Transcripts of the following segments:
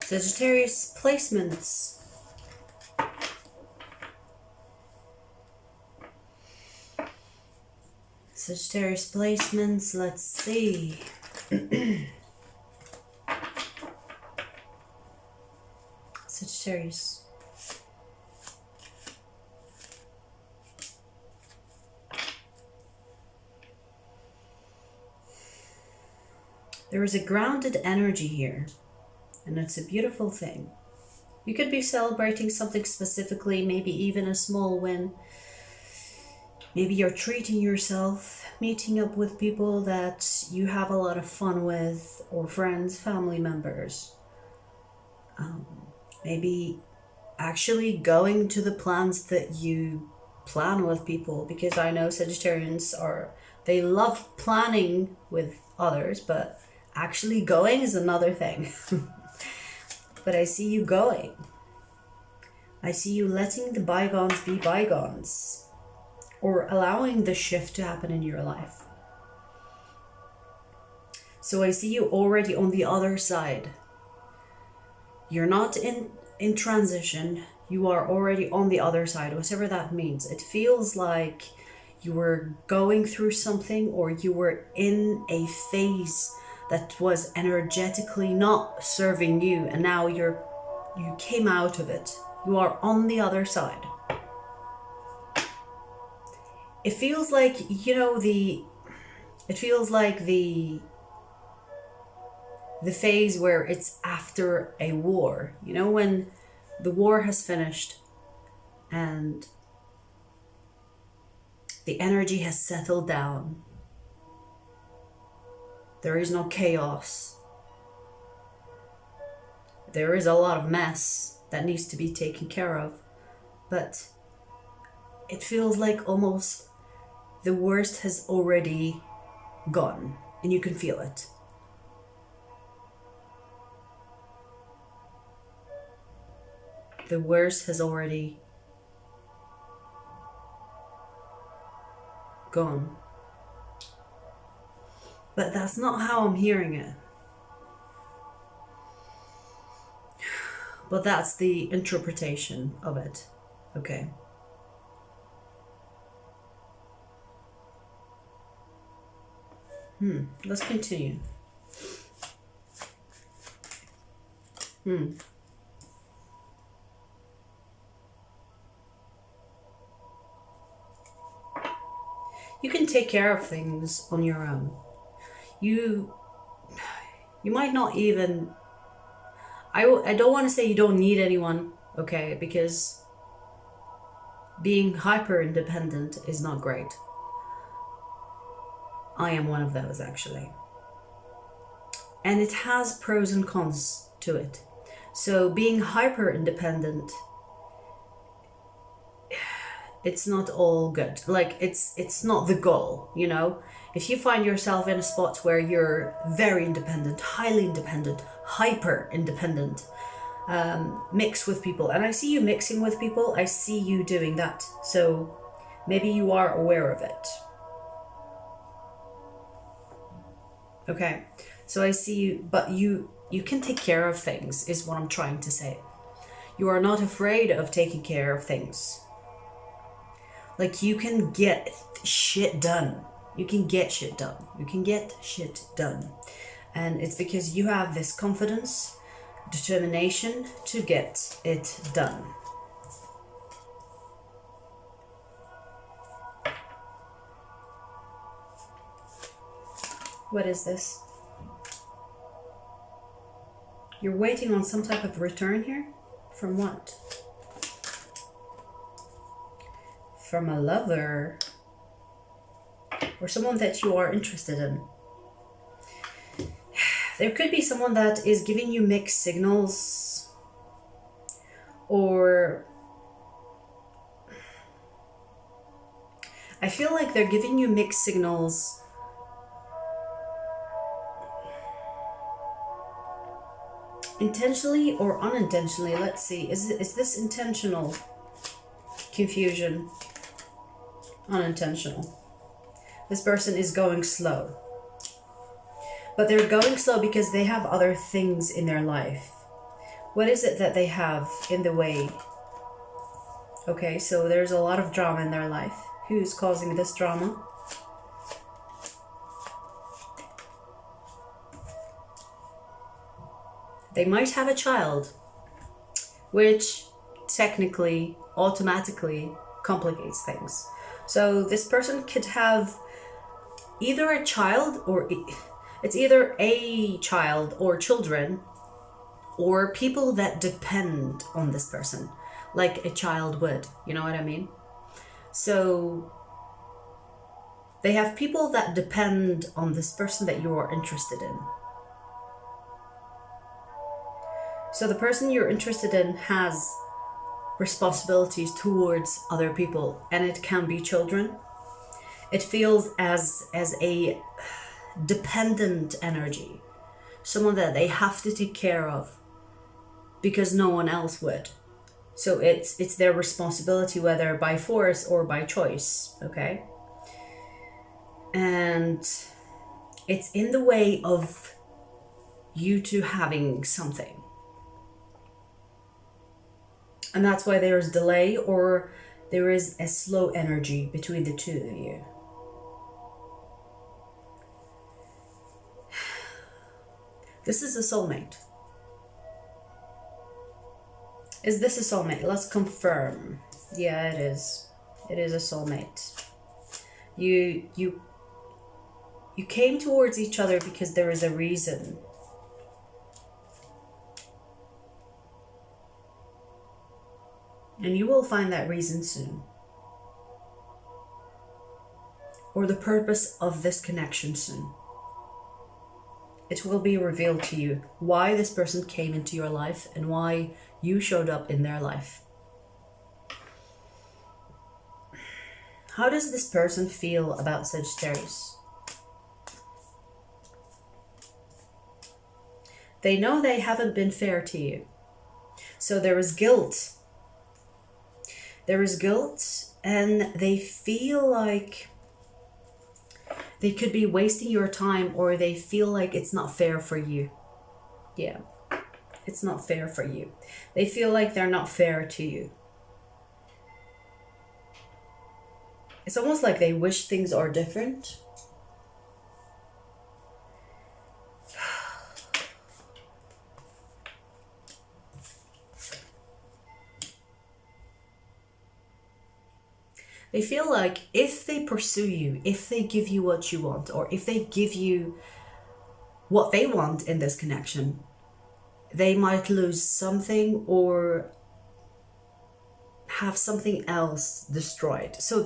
Sagittarius placements. Sagittarius placements, let's see. Sagittarius. There is a grounded energy here, and it's a beautiful thing. You could be celebrating something specifically, maybe even a small win. Maybe you're treating yourself, meeting up with people that you have a lot of fun with, or friends, family members. Maybe actually going to the plans that you plan with people, because I know Sagittarians they love planning with others, but actually going is another thing. But I see you going. I see you letting the bygones be bygones, or allowing the shift to happen in your life. So I see you already on the other side. You're not in transition. You are already on the other side, whatever that means. It feels like you were going through something, or you were in a phase that was energetically not serving you, and now you came out of it. You are on the other side. It feels like, the phase where it's after a war, when the war has finished and the energy has settled down. There is no chaos. There is a lot of mess that needs to be taken care of, but it feels like almost the worst has already gone, and you can feel it. The worst has already gone. But that's not how I'm hearing it. But that's the interpretation of it. Okay. Let's continue. You can take care of things on your own. You might not even... I don't want to say you don't need anyone, okay? Because being hyper independent is not great. I am one of those, actually. And it has pros and cons to it. So being hyper independent, it's not all good. Like, it's not the goal, If you find yourself in a spot where you're very independent, highly independent, hyper independent, mix with people, and I see you mixing with people, I see you doing that. So maybe you are aware of it. Okay, so I see you, but you can take care of things, is what I'm trying to say. You are not afraid of taking care of things. Like, you can get shit done. You can get shit done. You can get shit done. And it's because you have this confidence, determination to get it done. What is this? You're waiting on some type of return here? From what? From a lover, or someone that you are interested in. There could be someone that is giving you mixed signals, or I feel like they're giving you mixed signals intentionally or unintentionally. Let's see, is this intentional confusion? Unintentional. This person is going slow. But they're going slow because they have other things in their life. What is it that they have in the way? Okay, so there's a lot of drama in their life. Who's causing this drama? They might have a child, which technically, automatically complicates things. So this person could have either a child, or it's either a child or children, or people that depend on this person, like a child would, you know what I mean? So they have people that depend on this person that you are interested in. So the person you're interested in has responsibilities towards other people, and it can be children. It feels as a dependent energy, someone that they have to take care of because no one else would. So it's their responsibility, whether by force or by choice, okay? And it's in the way of you two having something. And that's why there's delay, or there is a slow energy between the two of you. This is a soulmate. Is this a soulmate? Let's confirm. Yeah, it is. It is a soulmate. You came towards each other because there is a reason. And you will find that reason soon. Or the purpose of this connection soon. It will be revealed to you why this person came into your life and why you showed up in their life. How does this person feel about Sagittarius? They know they haven't been fair to you. So there is guilt. There is guilt, and they feel like they could be wasting your time, or they feel like it's not fair for you. Yeah, it's not fair for you. They feel like they're not fair to you. It's almost like they wish things are different. They feel like if they pursue you, if they give you what you want, or if they give you what they want in this connection, they might lose something or have something else destroyed. So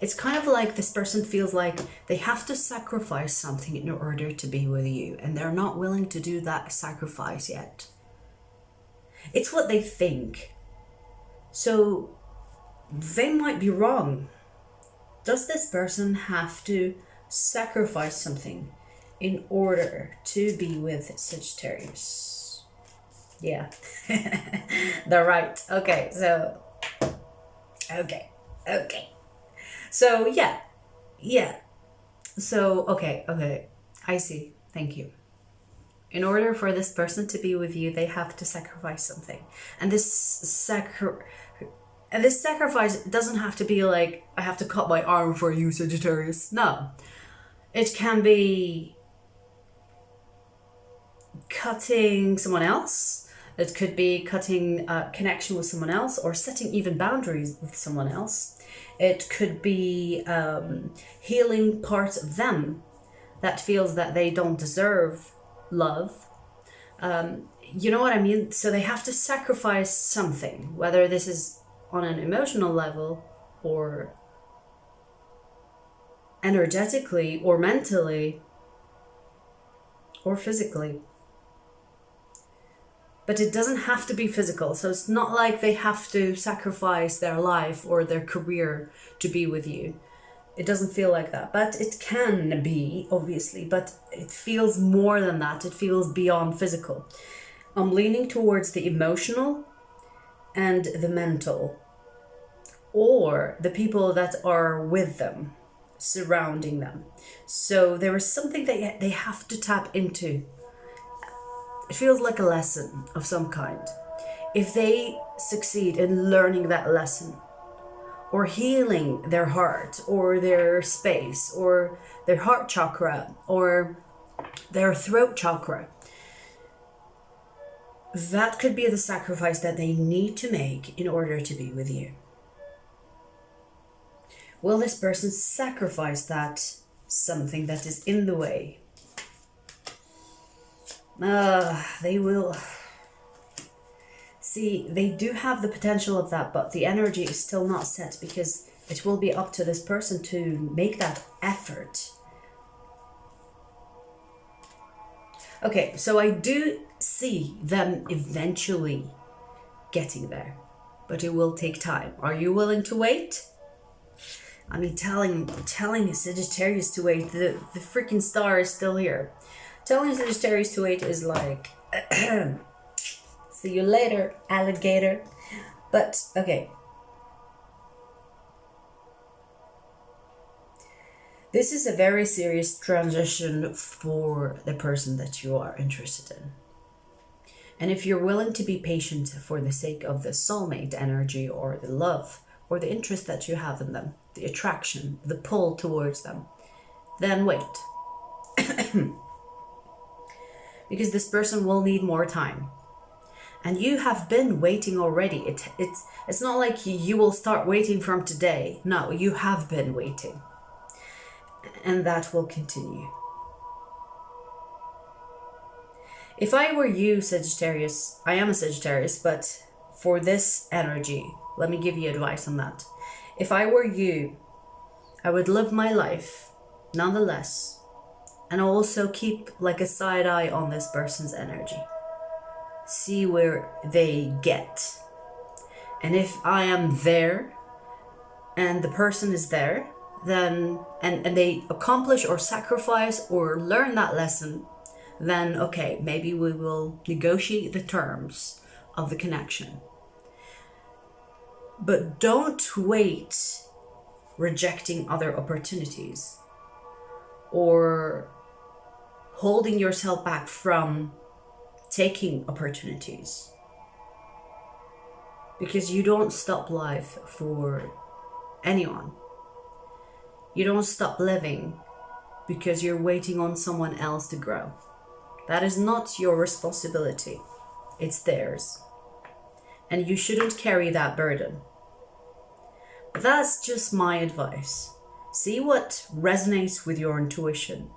it's kind of like this person feels like they have to sacrifice something in order to be with you, and they're not willing to do that sacrifice yet. It's what they think. So they might be wrong. Does this person have to sacrifice something in order to be with Sagittarius? Yeah, they're right. Okay, so, okay. So, yeah. So, okay, I see. Thank you. In order for this person to be with you, they have to sacrifice something. And this sacrifice doesn't have to be like, I have to cut my arm for you, Sagittarius. No. It can be cutting someone else. It could be cutting a connection with someone else, or setting even boundaries with someone else. It could be healing parts of them that feels that they don't deserve love. You know what I mean? So they have to sacrifice something, whether this is on an emotional level, or energetically, or mentally, or physically. But it doesn't have to be physical. So it's not like they have to sacrifice their life or their career to be with you. It doesn't feel like that. But it can be, obviously. But it feels more than that. It feels beyond physical. I'm leaning towards the emotional and the mental, or the people that are with them, surrounding them. So there is something that they have to tap into. it feels like a lesson of some kind. If they succeed in learning that lesson, or healing their heart, or their space, or their heart chakra, or their throat chakra, that could be the sacrifice that they need to make in order to be with you. Will this person sacrifice that something that is in the way? They will. See, they do have the potential of that, but the energy is still not set, because it will be up to this person to make that effort. Okay, so I do see them eventually getting there, but it will take time. Are you willing to wait? I mean, telling Sagittarius to wait, the freaking star is still here. Telling Sagittarius to wait is like, see you later, alligator. But, okay. This is a very serious transition for the person that you are interested in. And if you're willing to be patient for the sake of the soulmate energy, or the love, or the interest that you have in them, the attraction, the pull towards them, then wait. Because this person will need more time. And you have been waiting already. It's not like you will start waiting from today. No, you have been waiting. And that will continue. If I were you, Sagittarius, I am a Sagittarius, but for this energy, let me give you advice on that. If I were you, I would live my life nonetheless, and also keep like a side eye on this person's energy. See where they get. And if I am there and the person is there, then and they accomplish or sacrifice or learn that lesson, then okay, maybe we will negotiate the terms of the connection. But don't wait rejecting other opportunities or holding yourself back from taking opportunities, because you don't stop life for anyone. You don't stop living because you're waiting on someone else to grow. That is not your responsibility. It's theirs. And you shouldn't carry that burden. But that's just my advice. See what resonates with your intuition,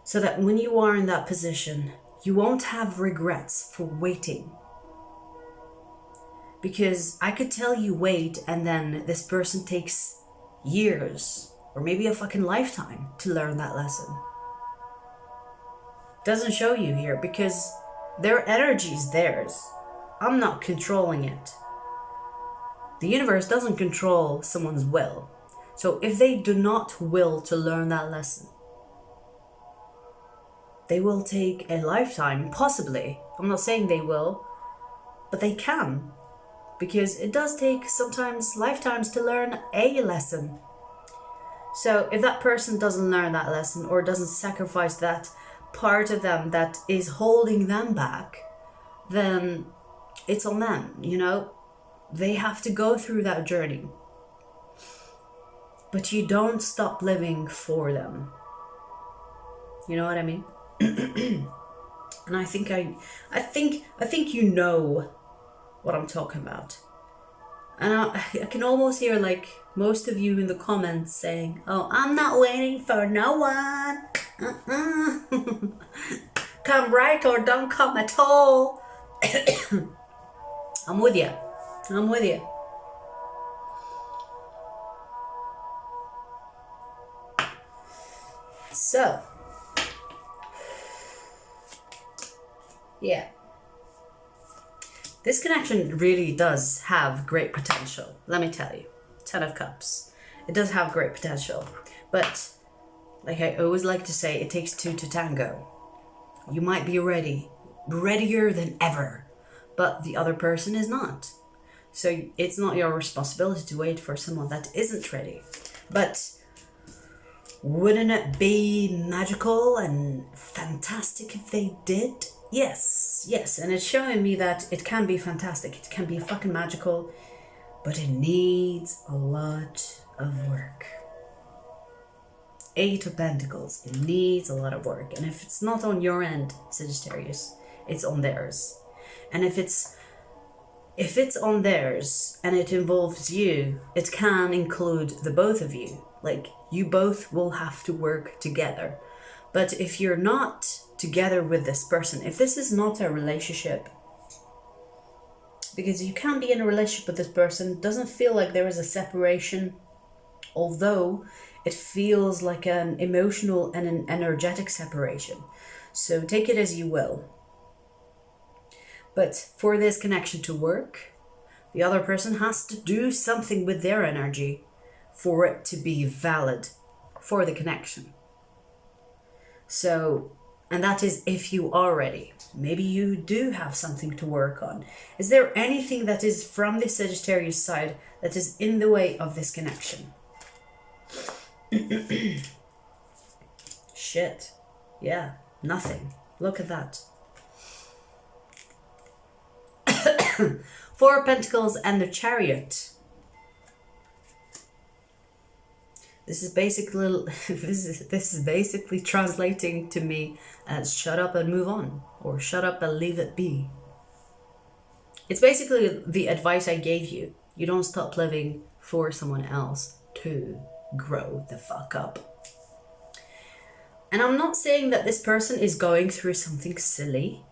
so that when you are in that position, you won't have regrets for waiting. Because I could tell you wait, and then this person takes years or maybe a fucking lifetime to learn that lesson. Doesn't show you here because their energy is theirs. I'm not controlling it. The universe doesn't control someone's will. So if they do not will to learn that lesson, they will take a lifetime, possibly. I'm not saying they will, but they can. Because it does take sometimes lifetimes to learn a lesson. So if that person doesn't learn that lesson, or doesn't sacrifice that part of them that is holding them back, then it's on them, you know? They have to go through that journey. But you don't stop living for them. You know what I mean? And I think you know what I'm talking about. And I can almost hear like most of you in the comments saying, oh, I'm not waiting for no one. Come right or don't come at all. I'm with you. I'm with you. So, yeah. This connection really does have great potential, let me tell you. 10 of Cups. It does have great potential. But, like I always like to say, it takes two to tango. You might be ready, readier than ever, but the other person is not. So it's not your responsibility to wait for someone that isn't ready. But wouldn't it be magical and fantastic if they did? Yes, and it's showing me that it can be fantastic, it can be fucking magical, but it needs a lot of work. Eight of Pentacles, it needs a lot of work. And if it's not on your end, Sagittarius, it's on theirs. And if it's on theirs and it involves you, it can include the both of you. Like, you both will have to work together. But if you're not together with this person, if this is not a relationship, because you can be in a relationship with this person, it doesn't feel like there is a separation, although it feels like an emotional and an energetic separation. So take it as you will. But for this connection to work, the other person has to do something with their energy for it to be valid for the connection. So, and that is if you are ready. Maybe you do have something to work on. Is there anything that is from the Sagittarius side that is in the way of this connection? Shit. Yeah, nothing. Look at that. Four of Pentacles and the Chariot. This is basically this is basically translating to me as shut up and move on, or shut up and leave it be. It's basically the advice I gave you. You don't stop living for someone else to grow the fuck up. And I'm not saying that this person is going through something silly.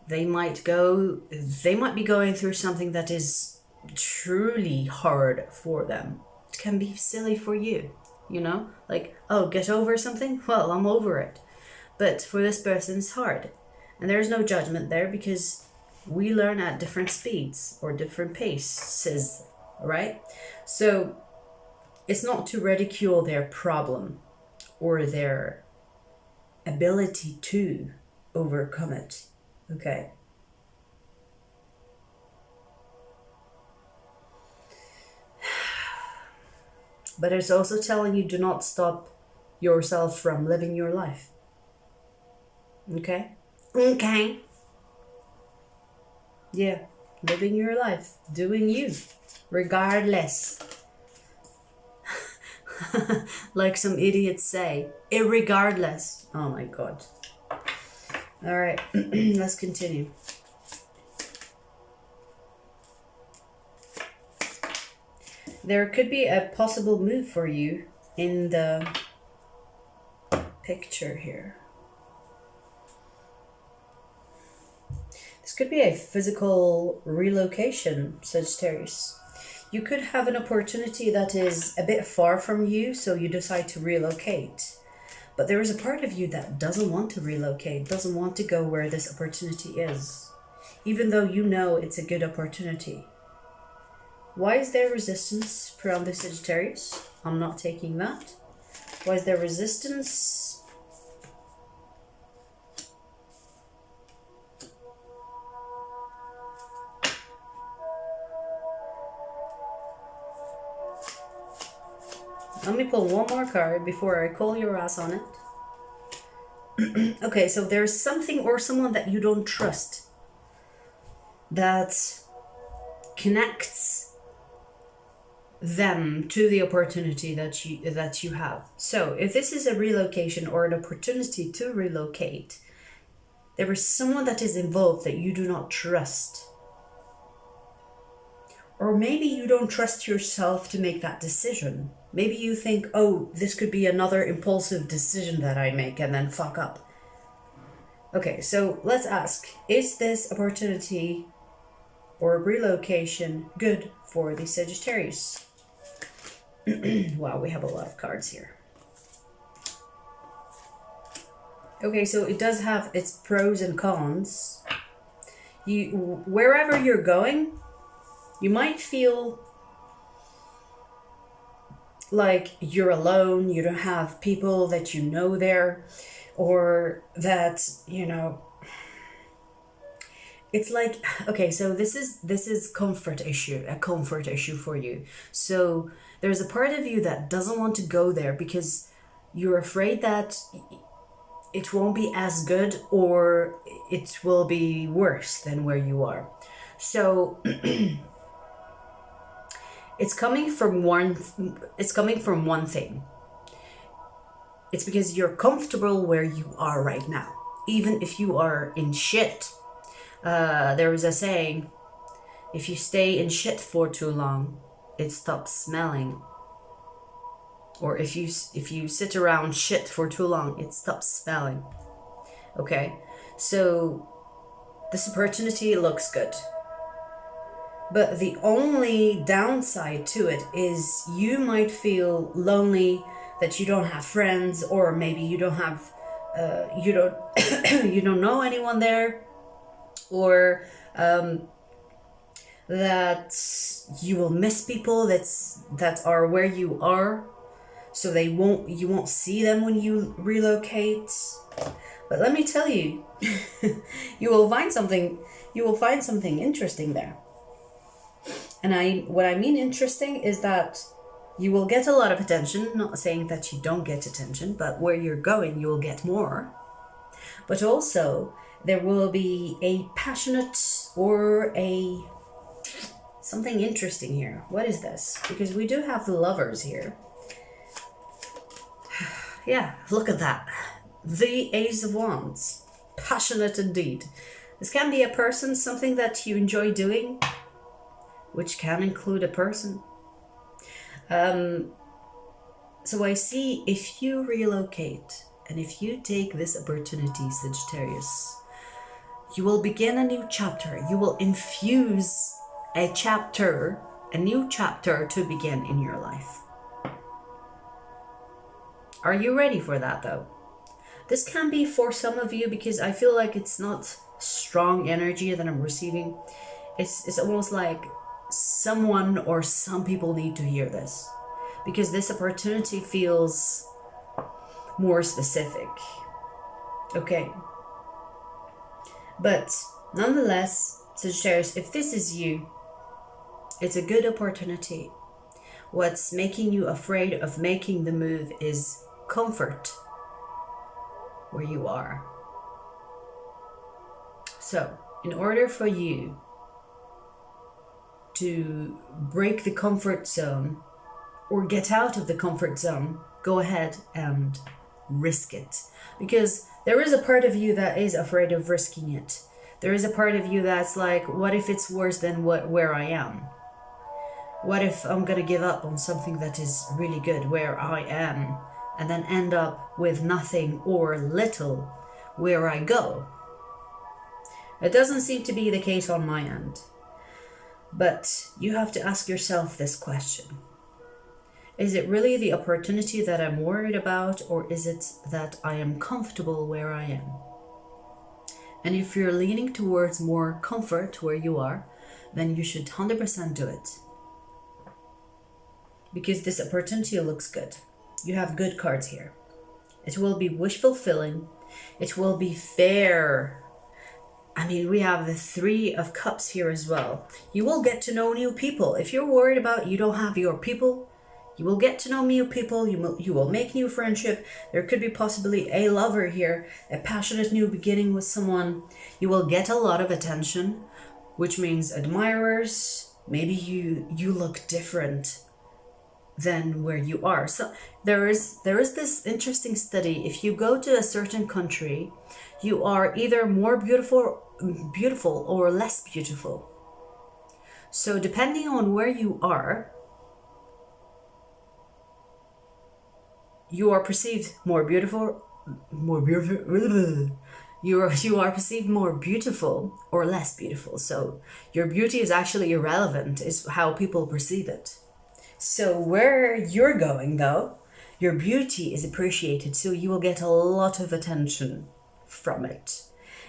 They might be going through something that is truly hard for them. It can be silly for you, you know? Like, oh, get over something? Well, I'm over it. But for this person, it's hard. And there's no judgment there, because we learn at different speeds or different paces, right? So it's not to ridicule their problem or their ability to overcome it, okay? But it's also telling you, do not stop yourself from living your life. Okay? Okay. Yeah, living your life, doing you, regardless. Like some idiots say, irregardless. Oh my God. All right, let's continue. There could be a possible move for you in the picture here. This could be a physical relocation, Sagittarius. You could have an opportunity that is a bit far from you, so you decide to relocate. But there is a part of you that doesn't want to relocate, doesn't want to go where this opportunity is, even though you know it's a good opportunity. Why is there resistance from the Sagittarius? I'm not taking that. Why is there resistance? Let me pull one more card before I call your ass on it. Okay, so there's something or someone that you don't trust that connects them to the opportunity that you have. So if this is a relocation or an opportunity to relocate, there is someone that is involved that you do not trust. Or maybe you don't trust yourself to make that decision. Maybe you think, oh, this could be another impulsive decision that I make and then fuck up. Okay, so let's ask, is this opportunity or relocation good for the Sagittarius? Wow, we have a lot of cards here. Okay, so it does have its pros and cons. Wherever you're going, you might feel like you're alone, you don't have people that you know there, or that, you know, it's like, okay, so this is a comfort issue for you. So there's a part of you that doesn't want to go there because you're afraid that it won't be as good, or it will be worse than where you are. So it's coming from one thing. It's because you're comfortable where you are right now, even if you are in shit. There is a saying, if you stay in shit for too long, it stops smelling. Or if you sit around shit for too long, it stops smelling. Okay, so this opportunity looks good. But the only downside to it is you might feel lonely, that you don't have friends, or maybe you don't have, you don't you don't know anyone there, or that you will miss people that are where you are, so you won't see them when you relocate. But let me tell you, you will find something interesting there. And what I mean interesting is that you will get a lot of attention, not saying that you don't get attention, but where you're going, you will get more. But also, there will be a passionate or something interesting here. What is this? Because we do have the lovers here. Yeah, look at that. The Ace of Wands. Passionate indeed. This can be a person, something that you enjoy doing, which can include a person. So I see, if you relocate and if you take this opportunity, Sagittarius, you will begin a new chapter. You will infuse a new chapter to begin in your life. Are you ready for that though? This can be for some of you, because I feel like it's not strong energy that I'm receiving. It's almost like someone or some people need to hear this, because this opportunity feels more specific. Okay. But nonetheless, Sagittarius, if this is you, it's a good opportunity. What's making you afraid of making the move is comfort where you are. So, in order for you to break the comfort zone or get out of the comfort zone, go ahead and risk it. Because there is a part of you that is afraid of risking it. There is a part of you that's like, what if it's worse than where I am? What if I'm gonna give up on something that is really good where I am, and then end up with nothing or little where I go? It doesn't seem to be the case on my end. But you have to ask yourself this question. Is it really the opportunity that I'm worried about, or is it that I am comfortable where I am? And if you're leaning towards more comfort where you are, then you should 100% do it. Because this opportunity looks good. You have good cards here. It will be wish fulfilling. It will be fair. I mean, we have the 3 of Cups here as well. You will get to know new people. If you're worried about you don't have your people, you will get to know new people. You will make new friendship. There could be possibly a lover here, a passionate new beginning with someone. You will get a lot of attention, which means admirers. Maybe you look different than where you are. So there is this interesting study. If you go to a certain country, you are either more beautiful or less beautiful. So depending on where you are perceived more beautiful. You are perceived more beautiful or less beautiful. So your beauty is actually irrelevant, is how people perceive it. So where you're going though, your beauty is appreciated, so you will get a lot of attention from it.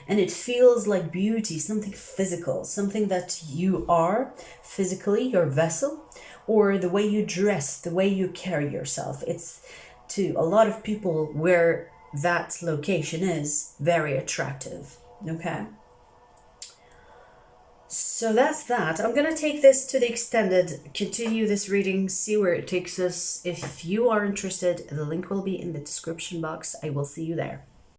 And it feels like beauty, something physical, something that you are physically, your vessel, or the way you dress, the way you carry yourself. It's, to a lot of people, where that location is very attractive. Okay? So that's that. I'm gonna take this to the extended, continue this reading, see where it takes us. If you are interested, the link will be in the description box. I will see you there.